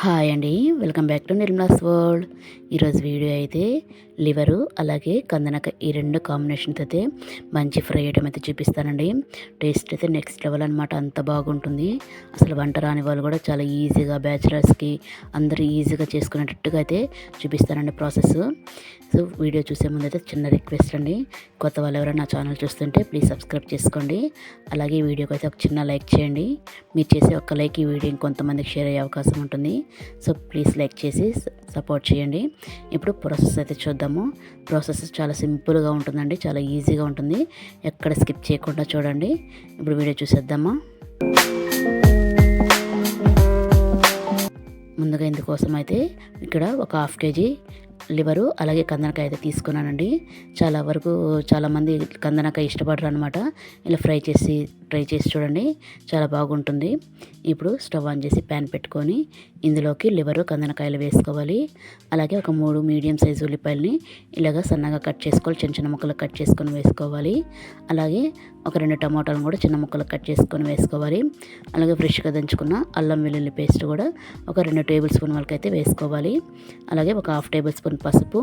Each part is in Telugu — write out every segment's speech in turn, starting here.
హాయ్ అండి, welcome back to Nirmala's world. ఈరోజు వీడియో అయితే లివరు అలాగే కందనక ఈ రెండు కాంబినేషన్స్ అయితే మంచి ఫ్రై ఐటమ్ అయితే చూపిస్తానండి. టేస్ట్ అయితే నెక్స్ట్ లెవెల్ అనమాట, అంత బాగుంటుంది. అసలు వంట రాని వాళ్ళు కూడా చాలా ఈజీగా బ్యాచిలర్స్కి అందరూ ఈజీగా చేసుకునేటట్టుగా అయితే చూపిస్తానండి ప్రాసెస్. సో వీడియో చూసే ముందు అయితే చిన్న రిక్వెస్ట్ అండి, కొత్త వాళ్ళు ఎవరైనా నా ఛానల్ చూస్తుంటే ప్లీజ్ సబ్స్క్రైబ్ చేసుకోండి. అలాగే ఈ వీడియోకి అయితే ఒక చిన్న లైక్ చేయండి. మీరు చేసే ఒక లైక్ ఈ వీడియో ఇంకొంతమందికి షేర్ అయ్యే అవకాశం ఉంటుంది. సో ప్లీజ్ లైక్ చేసి సపోర్ట్ చేయండి. ఇప్పుడు ప్రాసెస్ అయితే చూద్దాము. ప్రాసెస్ చాలా సింపుల్గా ఉంటుందండి, చాలా ఈజీగా ఉంటుంది. ఎక్కడ స్కిప్ చేయకుండా చూడండి. ఇప్పుడు వీడియో చూసేద్దామా. ముందుగా ఇందుకోసం అయితే ఇక్కడ ఒక 1/2 కేజీ లివరు అలాగే కందనకాయ అయితే తీసుకున్నానండి. చాలామంది కందనకాయ ఇష్టపడరు అనమాట. ఇలా ట్రై చేసి చూడండి, చాలా బాగుంటుంది. ఇప్పుడు స్టవ్ ఆన్ చేసి ప్యాన్ పెట్టుకొని ఇందులోకి లివరు కందనకాయలు వేసుకోవాలి. అలాగే ఒక 3 మీడియం సైజు ఉల్లిపాయలని ఇలాగ సన్నగా కట్ చేసుకోవాలి, చిన్న చిన్న ముక్కలు కట్ చేసుకొని వేసుకోవాలి. అలాగే ఒక 2 టమాటాలను కూడా చిన్న ముక్కలు కట్ చేసుకొని వేసుకోవాలి. అలాగే ఫ్రెష్గా దంచుకున్న అల్లం వెల్లుల్లి పేస్ట్ కూడా ఒక 2 టేబుల్ స్పూన్ వరకు అయితే వేసుకోవాలి. అలాగే ఒక 1/2 టేబుల్ స్పూన్ పసుపు,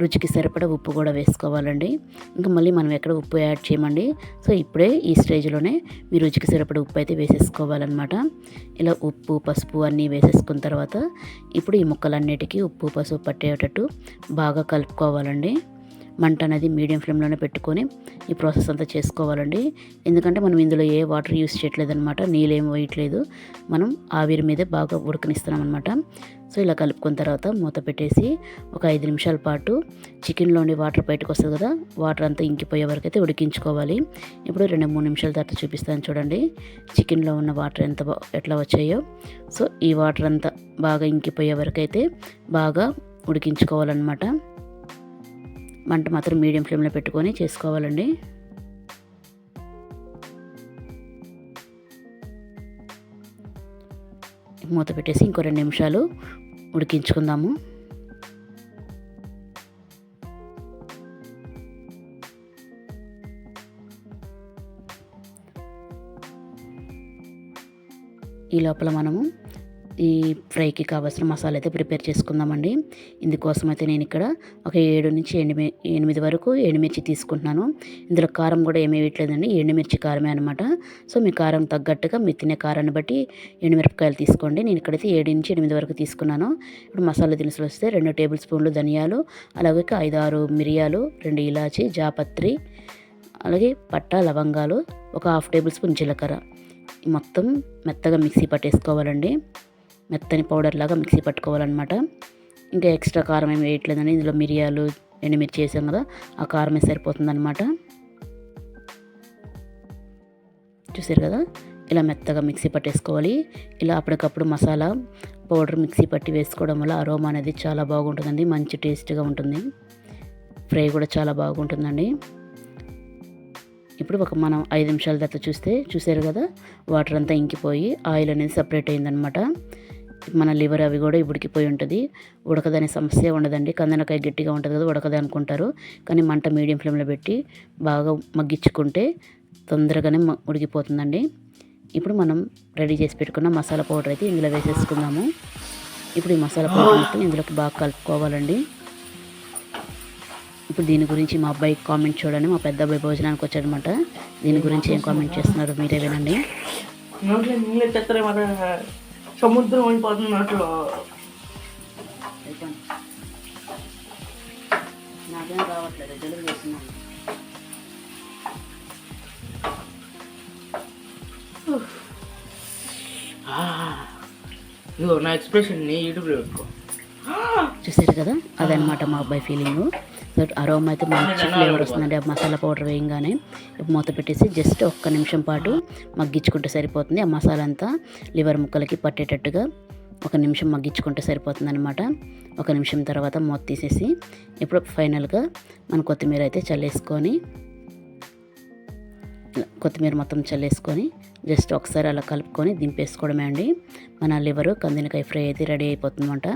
రుచికి సరిపడా ఉప్పు కూడా వేసుకోవాలండి. ఇంకా మళ్ళీ మనం ఎక్కడ ఉప్పు యాడ్ చేయమండి. సో ఇప్పుడే ఈ స్టేజ్లోనే మీ రుచికి సరిపడా ఉప్పు అయితే వేసేసుకోవాలన్నమాట. ఇలా ఉప్పు పసుపు అన్నీ వేసేసుకున్న తర్వాత ఇప్పుడు ఈ ముక్కలన్నిటికీ ఉప్పు పసుపు పట్టేటట్టు బాగా కలుపుకోవాలండి. మంట అనేది మీడియం ఫ్లేమ్లోనే పెట్టుకొని ఈ ప్రాసెస్ అంతా చేసుకోవాలండి. ఎందుకంటే మనం ఇందులో ఏ వాటర్ యూస్ చేయట్లేదు అనమాట, నీళ్ళు ఏమి వేయట్లేదు, మనం ఆవిరి మీదే బాగా ఉడకనిస్తున్నాం అనమాట. సో ఇలా కలుపుకున్న తర్వాత మూత పెట్టేసి ఒక 5 నిమిషాల పాటు చికెన్లోని వాటర్ బయటకు వస్తుంది కదా, వాటర్ అంతా ఇంకిపోయే వరకు అయితే ఉడికించుకోవాలి. ఇప్పుడు 2-3 నిమిషాల తర్వాత చూపిస్తాను చూడండి చికెన్లో ఉన్న వాటర్ ఎట్లా వచ్చాయో. సో ఈ వాటర్ అంతా బాగా ఇంకిపోయే వరకు అయితే బాగా ఉడికించుకోవాలన్నమాట. మంట మాత్రం మీడియం ఫ్లేమ్లో పెట్టుకొని చేసుకోవాలండి. మూత పెట్టేసి ఇంకో 2 నిమిషాలు ఉడికించుకుందాము. ఈ లోపల మనము ఈ ఫ్రైకి కావాల్సిన మసాలా అయితే ప్రిపేర్ చేసుకుందామండి. ఇందుకోసం అయితే నేను ఇక్కడ ఒక 7 నుంచి 8 వరకు ఎండుమిర్చి తీసుకుంటున్నాను. ఇందులో కారం కూడా ఏమీ వేయట్లేదండి, ఎండుమిర్చి కారమే అనమాట. సో మీ కారం తగ్గట్టుగా మీ తినే కారాన్ని బట్టి ఎండుమిరపకాయలు తీసుకోండి. నేను ఇక్కడైతే 7 నుంచి 8 వరకు తీసుకున్నాను. ఇప్పుడు మసాలా దినుసులు వస్తే 2 టేబుల్ స్పూన్లు ధనియాలు, అలాగే 5-6 మిరియాలు, 2 ఇలాచి, జాపత్రి, అలాగే పట్టా లవంగాలు, ఒక 1/2 టేబుల్ స్పూన్ జీలకర్ర మొత్తం మెత్తగా మిక్సీ పట్టేసుకోవాలండి. మెత్తని పౌడర్ లాగా మిక్సీ పట్టుకోవాలన్నమాట. ఇంకా ఎక్స్ట్రా కారం ఏమి వేయట్లేదండి, ఇందులో మిరియాలు ఎండుమిర్చి వేసాం కదా, ఆ కారమే సరిపోతుందన్నమాట. చూసారు కదా, ఇలా మెత్తగా మిక్సీ పట్టేసుకోవాలి. ఇలా అప్పటికప్పుడు మసాలా పౌడర్ మిక్సీ పట్టి వేసుకోవడం వల్ల అరోమా అనేది చాలా బాగుంటుందండి, మంచి టేస్ట్గా ఉంటుంది. ఫ్రై కూడా చాలా బాగుంటుందండి. ఇప్పుడు మనం 5 నిమిషాల తర్వాత చూసారు కదా, వాటర్ అంతా ఇంకిపోయి ఆయిల్ అనేది సపరేట్ అయిందనమాట. మన లివర్ అవి కూడా ఉడికిపోయి ఉంటుంది. ఉడకదనే సమస్య ఉండదండి. కందనకాయ గట్టిగా ఉంటుంది కదా, ఉడకదు అనుకుంటారు. కానీ మంట మీడియం ఫ్లేమ్లో పెట్టి బాగా మగ్గించుకుంటే తొందరగానే ఉడికిపోతుందండి. ఇప్పుడు మనం రెడీ చేసి పెట్టుకున్న మసాలా పౌడర్ అయితే ఇందులో వేసేసుకుందాము. ఇప్పుడు ఈ మసాలా పౌడర్ మొత్తం ఇందులోకి బాగా కలుపుకోవాలండి. ఇప్పుడు దీని గురించి మా అబ్బాయికి కామెంట్ చూడండి. మా పెద్ద అబ్బాయి భోజనానికి వచ్చాడనమాట. దీని గురించి ఏం కామెంట్ చేస్తున్నారు మీరే వినండి. సముద్రం అయిపోతున్నట్లు నాకేం రావట్లేదు, డెలివరీ చేస్తున్నాను. ఇదిగో నా ఎక్స్ప్రెషన్ని యూట్యూబ్లో పెట్టుకో. చూసారు కదా, అదనమాట మా అబ్బాయి ఫీలింగు. సో అరోమా అయితే మంచి ఫ్లేవర్ వస్తుందండి ఆ మసాలా పౌడర్ వేయంగానే. మూత పెట్టేసి జస్ట్ 1 నిమిషం పాటు మగ్గించుకుంటే సరిపోతుంది. ఆ మసాలా అంతా లివర్ ముక్కలకి పట్టేటట్టుగా 1 నిమిషం మగ్గించుకుంటే సరిపోతుంది అనమాట. 1 నిమిషం తర్వాత మూత తీసేసి ఇప్పుడు ఫైనల్గా మనం కొత్తిమీర అయితే కొత్తిమీర మొత్తం చల్లేసుకొని జస్ట్ ఒకసారి అలా కలుపుకొని దింపేసుకోవడమే అండి. మన లివరు కందినకాయ ఫ్రై అయితే రెడీ అయిపోతుందన్నమాట.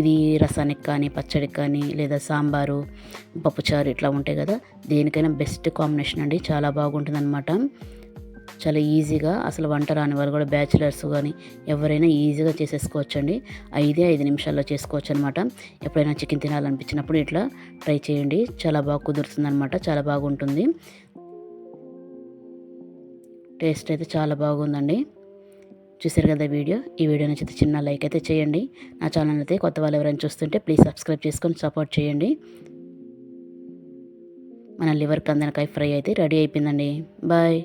ఇది రసానికి కానీ, పచ్చడికి కానీ, లేదా సాంబారు, పప్పుచారు ఇట్లా ఉంటాయి కదా, దేనికైనా బెస్ట్ కాంబినేషన్ అండి, చాలా బాగుంటుంది అనమాట. చాలా ఈజీగా, అసలు వంట రాని వాళ్ళు కూడా బ్యాచిలర్స్ కానీ ఎవరైనా ఈజీగా చేసేసుకోవచ్చండి. 5 నిమిషాల్లో చేసుకోవచ్చు అనమాట. ఎప్పుడైనా చికెన్ తినాలనిపించినప్పుడు ఇట్లా ట్రై చేయండి. చాలా బాగా కుదురుతుంది అనమాట. చాలా బాగుంటుంది. టేస్ట్ అయితే చాలా బాగుందండి. చూసారు కదా వీడియో. ఈ వీడియో నచ్చితే చిన్న లైక్ అయితే చేయండి. నా ఛానల్ అయితే కొత్త వాళ్ళు ఎవరైనా చూస్తుంటే ప్లీజ్ సబ్స్క్రైబ్ చేసుకొని సపోర్ట్ చేయండి. మన లివర్ కందనకాయ ఫ్రై అయితే రెడీ అయిపోయిందండి. బాయ్.